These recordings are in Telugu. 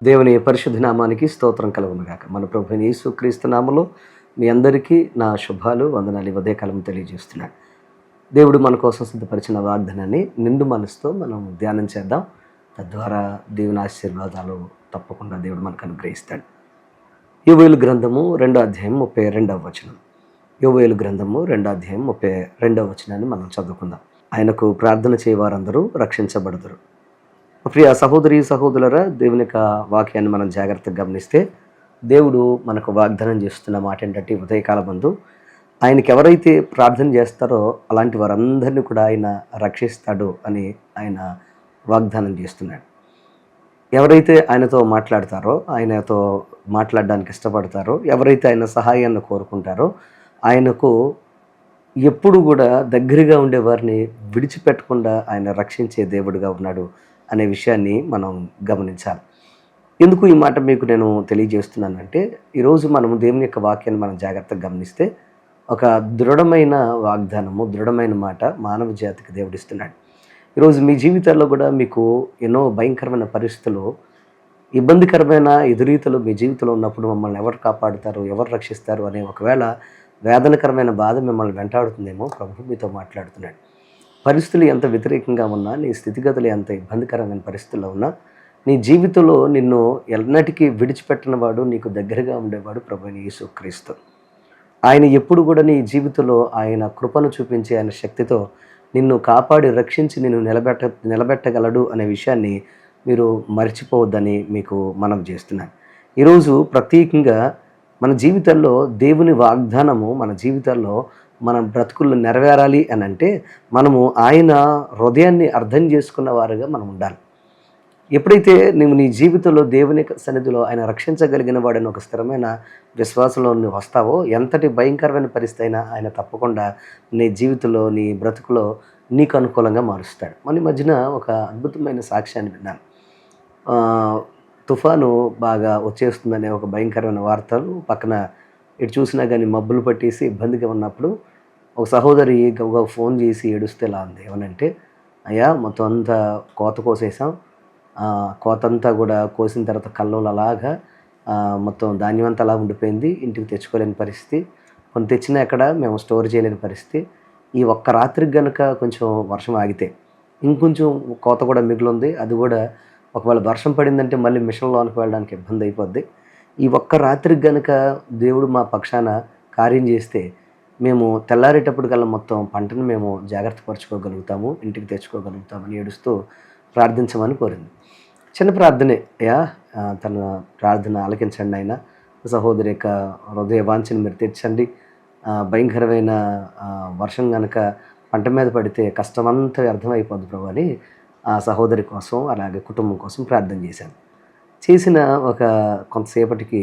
దేవుని పరిశుద్ధ నామానికి స్తోత్రం కలుగునుగాక. మన ప్రభువైన యేసుక్రీస్తు నామములో మీ అందరికీ నా శుభాలు, వందనాలు ఈ ఉదయకాలం తెలియజేస్తున్నాను. దేవుడు మన కోసం సిద్ధపరిచిన వాగ్దానాన్ని నిండు మనసుతో మనం ధ్యానం చేద్దాం. తద్వారా దేవుని ఆశీర్వాదాలు తప్పకుండా దేవుడు మనకు అనుగ్రహిస్తాడు. యోవేలు గ్రంథము 2వ అధ్యాయం 32వ వచనం. యోవేలు గ్రంథము 2వ అధ్యాయం 32వ వచనాన్ని మనం చదువుకుందాం. ఆయనకు ప్రార్థన చేయవారందరూ రక్షించబడదురు. ప్రియ సహోదరి సహోదరులరా, దేవుని యొక్క వాక్యాన్ని మనం జాగ్రత్తగా గమనిస్తే దేవుడు మనకు వాగ్దానం చేస్తున్న మాట ఏంటంటే, ఉదయకాల బంధు ఆయనకి ఎవరైతే ప్రార్థన చేస్తారో అలాంటి వారందరినీ కూడా ఆయన రక్షిస్తాడు అని ఆయన వాగ్దానం చేస్తున్నాడు. ఎవరైతే ఆయనతో మాట్లాడతారో, ఆయనతో మాట్లాడడానికి ఇష్టపడతారో, ఎవరైతే ఆయన సహాయాన్ని కోరుకుంటారో, ఆయనకు ఎప్పుడు కూడా దగ్గరగా ఉండే వారిని విడిచిపెట్టకుండా ఆయన రక్షించే దేవుడిగా ఉన్నాడు అనే విషయాన్ని మనం గమనించాలి. ఎందుకు ఈ మాట మీకు నేను తెలియజేస్తున్నానంటే, ఈరోజు మనము దేవుని యొక్క వాక్యాన్ని మనం జాగ్రత్తగా గమనిస్తే ఒక దృఢమైన వాగ్దానము, దృఢమైన మాట మానవ జాతికి దేవుడిస్తున్నాడు. ఈరోజు మీ జీవితాల్లో కూడా మీకు ఎన్నో భయంకరమైన పరిస్థితులు, ఇబ్బందికరమైన ఎదురీతలు మీ జీవితంలో ఉన్నప్పుడు మమ్మల్ని ఎవరు కాపాడుతారు, ఎవరు రక్షిస్తారు అనే ఒకవేళ వేదనకరమైన బాధ మిమ్మల్ని వెంటాడుతుందేమో ప్రభు మీతో మాట్లాడుతున్నాడు. పరిస్థితులు ఎంత వ్యతిరేకంగా ఉన్నా, నీ స్థితిగతులు ఎంత ఇబ్బందికరమైన పరిస్థితుల్లో ఉన్నా, నీ జీవితంలో నిన్ను ఎన్నటికీ విడిచిపెట్టినవాడు, నీకు దగ్గరగా ఉండేవాడు ప్రభువైన యేసుక్రీస్తు. ఆయన ఎప్పుడు కూడా నీ జీవితంలో ఆయన కృపను చూపించి ఆయన శక్తితో నిన్ను కాపాడి రక్షించి నిన్ను నిలబెట్టగలడు అనే విషయాన్ని మీరు మర్చిపోవద్దని మీకు మనం చేస్తున్నాను. ఈరోజు ప్రత్యేకంగా మన జీవితంలో దేవుని వాగ్దానము మన జీవితాల్లో మన బ్రతుకుల్లో నెరవేరాలి అని అంటే మనము ఆయన హృదయాన్ని అర్థం చేసుకున్న వారుగా మనం ఉండాలి. ఎప్పుడైతే నువ్వు నీ జీవితంలో దేవుని సన్నిధిలో ఆయన రక్షించగలిగిన వాడని ఒక స్థిరమైన విశ్వాసంలో నువ్వు వస్తావో, ఎంతటి భయంకరమైన పరిస్థితి అయినా ఆయన తప్పకుండా నీ జీవితంలో, నీ బ్రతుకులో నీకు అనుకూలంగా మారుస్తాడు. మన మధ్యన ఒక అద్భుతమైన సాక్ష్యాన్ని విన్నాను. తుఫాను బాగా వచ్చేస్తుందనే ఒక భయంకరమైన వార్తలు పక్కన ఇటు చూసినా కానీ మబ్బులు పట్టేసి ఇబ్బందిగా ఉన్నప్పుడు ఒక సహోదరి గబగబా ఫోన్ చేసి ఏడుస్తే ఇలా ఉంది. ఏమనంటే, అయ్యా మొత్తం అంతా కోత కోసేసాం, కోత అంతా కూడా కోసిన తర్వాత కల్లోలు అలాగా మొత్తం ధాన్యం అంతా అలా ఉండిపోయింది, ఇంటికి తెచ్చుకోలేని పరిస్థితి, కొన్ని తెచ్చినా ఎక్కడ మేము స్టోర్ చేయలేని పరిస్థితి. ఈ ఒక్క రాత్రికి కనుక కొంచెం వర్షం ఆగితే ఇంకొంచెం కోత కూడా మిగిలింది, అది కూడా ఒకవేళ వర్షం పడిందంటే మళ్ళీ మిషన్లోనికి వెళ్ళడానికి ఇబ్బంది అయిపోద్ది. ఈ ఒక్క రాత్రికి గనుక దేవుడు మా పక్షాన కార్యం చేస్తే మేము తెల్లారేటప్పటికల్లా మొత్తం పంటను మేము జాగ్రత్త పరచుకోగలుగుతాము, ఇంటికి తెచ్చుకోగలుగుతామని ఏడుస్తూ ప్రార్థించమని కోరింది. చిన్న ప్రార్థనే, అయ్యా తన ప్రార్థన ఆలకించండి, ఆయన సహోదరి యొక్క హృదయ వాంఛని మీరు తీర్చండి. భయంకరమైన వర్షం కనుక పంట మీద పడితే కష్టమంతా వ్యర్థమైపోద్ది ప్రభు అని ఆ సహోదరి కోసం అలాగే కుటుంబం కోసం ప్రార్థన చేశాను. చేసిన ఒక కొంతసేపటికి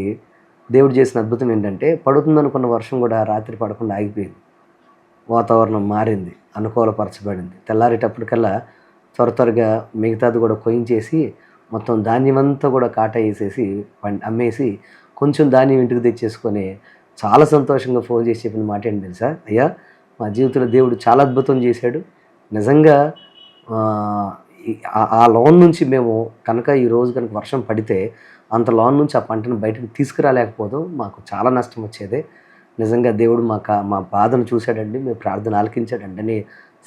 దేవుడు చేసిన అద్భుతం ఏంటంటే, పడుతుందనుకున్న వర్షం కూడా రాత్రి పడకుండా ఆగిపోయింది. వాతావరణం మారింది, అనుకూలపరచబడింది. తెల్లారేటప్పటికల్లా త్వరగా మిగతాది కూడా కొయించేసి మొత్తం ధాన్యం అంతా కూడా కాటా వేసేసి అమ్మేసి కొంచెం ధాన్యం ఇంటికి తెచ్చేసుకొని చాలా సంతోషంగా ఫోన్ చేసి చెప్పిన మాట ఏంటి తెలుసా, అయ్యా మా జీవితంలో దేవుడు చాలా అద్భుతం చేశాడు. నిజంగా ఆ లోన్ నుంచి మేము కనుక ఈరోజు కనుక వర్షం పడితే అంత లోన్ నుంచి ఆ పంటను బయటకు తీసుకురాలేకపోదాం, మాకు చాలా నష్టం వచ్చేదే. నిజంగా దేవుడు మా బాధను చూశాడండి, మీ ప్రార్థన ఆలకించాడండి అని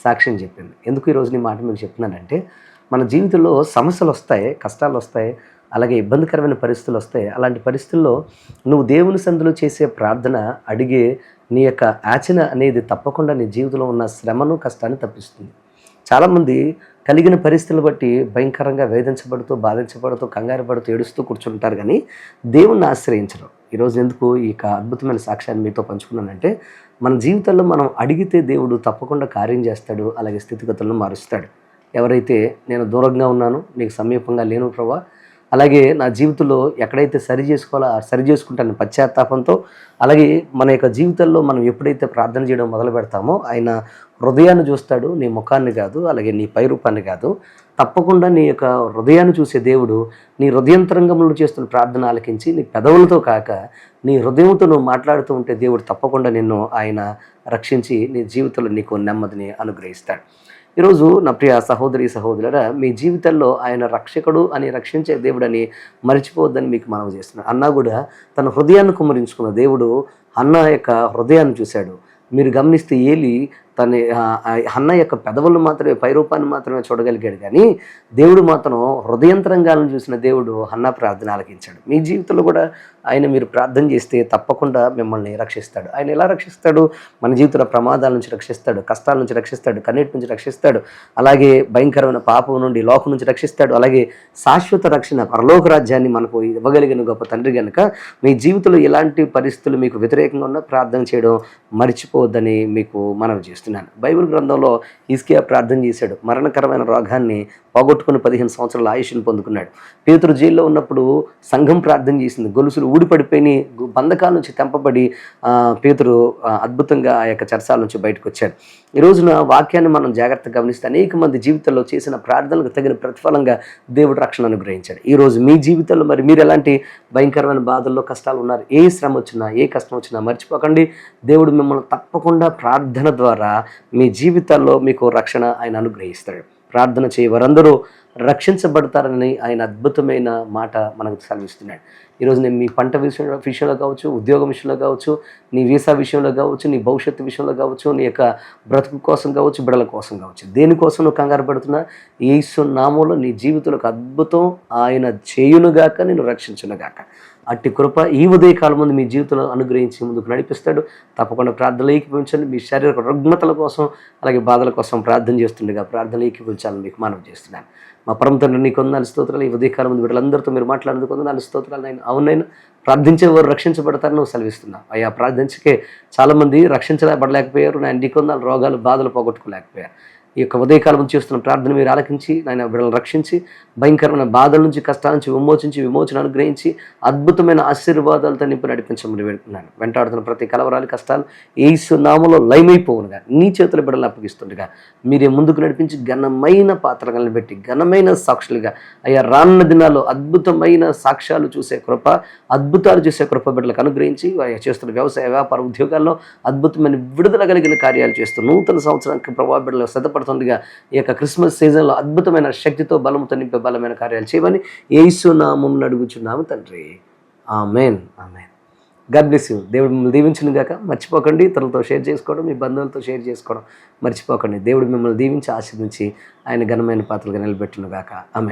సాక్ష్యం చెప్పింది. ఎందుకు ఈరోజు నీ మాట మీకు చెప్తున్నానంటే, మన జీవితంలో సమస్యలు వస్తాయి, కష్టాలు వస్తాయి, అలాగే ఇబ్బందికరమైన పరిస్థితులు వస్తాయి. అలాంటి పరిస్థితుల్లో నువ్వు దేవుని సన్నిధిలో చేసే ప్రార్థన, అడిగే నీ యొక్క యాచన అనేది తప్పకుండా నీ జీవితంలో ఉన్న శ్రమను, కష్టాన్ని తప్పిస్తుంది. చాలామంది కలిగిన పరిస్థితులు బట్టి భయంకరంగా వేధించబడుతూ, బాధించబడుతూ, కంగారు పడుతూ, ఏడుస్తూ కూర్చుంటారు, కానీ దేవుణ్ణి ఆశ్రయించరు. ఈరోజు ఎందుకు ఈ అద్భుతమైన సాక్ష్యాన్ని మీతో పంచుకున్నానంటే, మన జీవితంలో మనం అడిగితే దేవుడు తప్పకుండా కార్యం చేస్తాడు, అలాగే స్థితిగతులను మారుస్తాడు. ఎవరైతే నేను దూరంగా ఉన్నాను, నీకు సమీపంగా లేను ప్రభా, అలాగే నా జీవితంలో ఎక్కడైతే సరి చేసుకోవాలో సరి చేసుకుంటాను పశ్చాత్తాపంతో, అలాగే మన యొక్క జీవితంలో మనం ఎప్పుడైతే ప్రార్థన చేయడం మొదలు పెడతామో ఆయన హృదయాన్ని చూస్తాడు, నీ ముఖాన్ని కాదు, అలాగే నీ పైరూపాన్ని కాదు. తప్పకుండా నీ యొక్క హృదయాన్ని చూసే దేవుడు నీ హృదయంతరంగంలో చేస్తున్న ప్రార్థన ఆలకించి నీ పెదవులతో కాక నీ హృదయంతో నువ్వు మాట్లాడుతూ ఉంటే దేవుడు తప్పకుండా నిన్ను ఆయన రక్షించి నీ జీవితంలో నీకు నెమ్మదిని అనుగ్రహిస్తాడు. ఈరోజు నా ప్రియ సహోదరి సహోదరులారా, మీ జీవితంలో ఆయన రక్షకుడు అని, రక్షించే దేవుడని మర్చిపోవద్దని మీకు మనవి చేస్తున్నాను. అన్నా కూడా తన హృదయాన్ని కుమ్మరించుకున్న దేవుడు హన్నా యొక్క హృదయాన్ని చూశాడు. మీరు గమనిస్తే ఏలి తన హన్న యొక్క పెదవులు మాత్రమే, పైరూపాన్ని మాత్రమే చూడగలిగాడు, కానీ దేవుడు మాత్రం హృదయంతరంగాలను చూసిన దేవుడు హన్నా ప్రార్థన ఆలకించాడు. మీ జీవితంలో కూడా ఆయన మీరు ప్రార్థన చేస్తే తప్పకుండా మిమ్మల్ని రక్షిస్తాడు. ఆయన ఎలా రక్షిస్తాడు? మన జీవితంలో ప్రమాదాల నుంచి రక్షిస్తాడు, కష్టాల నుంచి రక్షిస్తాడు, కన్నీటి నుంచి రక్షిస్తాడు, అలాగే భయంకరమైన పాపం నుండి, లోకం నుంచి రక్షిస్తాడు, అలాగే శాశ్వత రక్షణ పరలోక రాజ్యాన్ని మనకు ఇవ్వగలిగిన గొప్ప తండ్రి కనుక మీ జీవితంలో ఎలాంటి పరిస్థితులు మీకు వ్యతిరేకంగా ఉన్నా ప్రార్థన చేయడం మర్చిపోవద్దని మీకు మనవి చేస్తున్నాను. బైబిల్ గ్రంథంలో హిజ్కియా ప్రార్థన చేశాడు. మరణకరమైన రోగాన్ని పోగొట్టుకుని 15 సంవత్సరాల ఆయుష్ని పొందుకున్నాడు. పేతురు జైల్లో ఉన్నప్పుడు సంఘం ప్రార్థన చేసింది. గొలుసులు ఊడిపడిపోయి బంధకాల నుంచి తెంపబడి పేతురు అద్భుతంగా ఆ యొక్క చెరసాల నుంచి బయటకు వచ్చాడు. ఈ రోజున వాక్యాన్ని మనం జాగ్రత్తగా గమనిస్తే అనేక మంది జీవితంలో చేసిన ప్రార్థనలకు తగిన ప్రతిఫలంగా దేవుడు రక్షణ అనుగ్రహించాడు. ఈరోజు మీ జీవితంలో మరి మీరు ఎలాంటి భయంకరమైన బాధల్లో, కష్టాలు ఉన్నారు, ఏ శ్రమ వచ్చినా, ఏ కష్టం వచ్చినా మర్చిపోకండి, దేవుడు మిమ్మల్ని తప్పకుండా ప్రార్థన ద్వారా మీ జీవితాల్లో మీకు రక్షణ ఆయన అనుగ్రహిస్తాడు. ప్రార్థన చేయ వారందరూ రక్షించబడతారని ఆయన అద్భుతమైన మాట మనకు సెలవిస్తున్నాడు. ఈరోజు నేను మీ పంట విషయంలో కావచ్చు, ఉద్యోగం విషయంలో కావచ్చు, నీ వీసా విషయంలో కావచ్చు, నీ భవిష్యత్తు విషయంలో కావచ్చు, నీ యొక్క బ్రతుకు కోసం కావచ్చు, బిడ్డల కోసం కావచ్చు, దేనికోసం నువ్వు కంగారు పడుతున్నా, యేసు నామములో నీ జీవితంలో అద్భుతం ఆయన చేయునుగాక, నేను రక్షించునుగాక. అట్టి కృప ఈ ఉదయకాలం ముందు మీ జీవితంలో అనుగ్రహించి ముందుకు నడిపిస్తాడు. తప్పకుండా ప్రార్థనలు ఏకీభవించండి. మీ శారీరక రుగ్మతల కోసం, అలాగే బాధల కోసం ప్రార్థన చేస్తుండగా ప్రార్థనలు ఏకీభవించాలని మీకు మనవి చేస్తున్నాను. మా పరమ తండ్రి నీకు వందనాలు స్తోత్రాలు. ఈ ఉదయకాలం ముందు వీళ్ళందరితో మీరు మాట్లాడినందుకు వందనాలు స్తోత్రాలు. నేను అవునైనా ప్రార్థించే వారు రక్షించబడతారని నువ్వు సెలవిస్తున్నావు అయ్యా. ప్రార్థించకే చాలామంది రక్షించబడలేకపోయారు. నేను నీకు వందనాలు, రోగాలు, బాధలు పోగొట్టుకోలేకపోయారు. ఈ యొక్క ఉదయకాలం నుంచి చేస్తున్న ప్రార్థన మీరు ఆలకించి నాయన బిడ్డలను రక్షించి భయంకరమైన బాధల నుంచి, కష్టాల నుంచి విమోచన అనుగ్రహించి అద్భుతమైన ఆశీర్వాదాలతో నింపి నడిపించమని వేడుకున్నాను. వెంటాడుతున్న ప్రతి కలవరాలు, కష్టాలు యేసు నామములో లయమైపోవునుగా నీ చేతుల బిడ్డలు అప్పగిస్తుండగా మీరే ముందుకు నడిపించి ఘనమైన పాత్రలను పెట్టి ఘనమైన సాక్షులుగా అయ్యా రానున్న దినాల్లో అద్భుతమైన సాక్ష్యాలు చూసే కృప, అద్భుతాలు చూసే కృప బిడ్డలకు అనుగ్రహించి అయ్యా చేస్తున్న వ్యవసాయ, వ్యాపార, ఉద్యోగాల్లో అద్భుతమైన విడుదల కలిగిన కార్యాలు చేస్తూ నూతన సంవత్సరానికి ప్రభావ బిడ్డలు సిద్ధపడుతుండగా ఈ యొక్క క్రిస్మస్ సీజన్లో అద్భుతమైన శక్తితో, బలముతో నింపే బలమైన కార్యాలు చేయమని యేసు నామమున అడుగుచున్నాము తండ్రి. Amen, amen. God bless you. దేవుడు మిమ్మల్ని దీవించును గాక. మర్చిపోకండి ఇతరులతో షేర్ చేసుకోవడం, మీ బంధువులతో షేర్ చేసుకోవడం మర్చిపోకండి. దేవుడు మిమ్మల్ని దీవించి ఆశీర్వదించి ఆయన ఘనమైన పాత్రలుగా నిలబెట్టును గాక. ఆమేన్.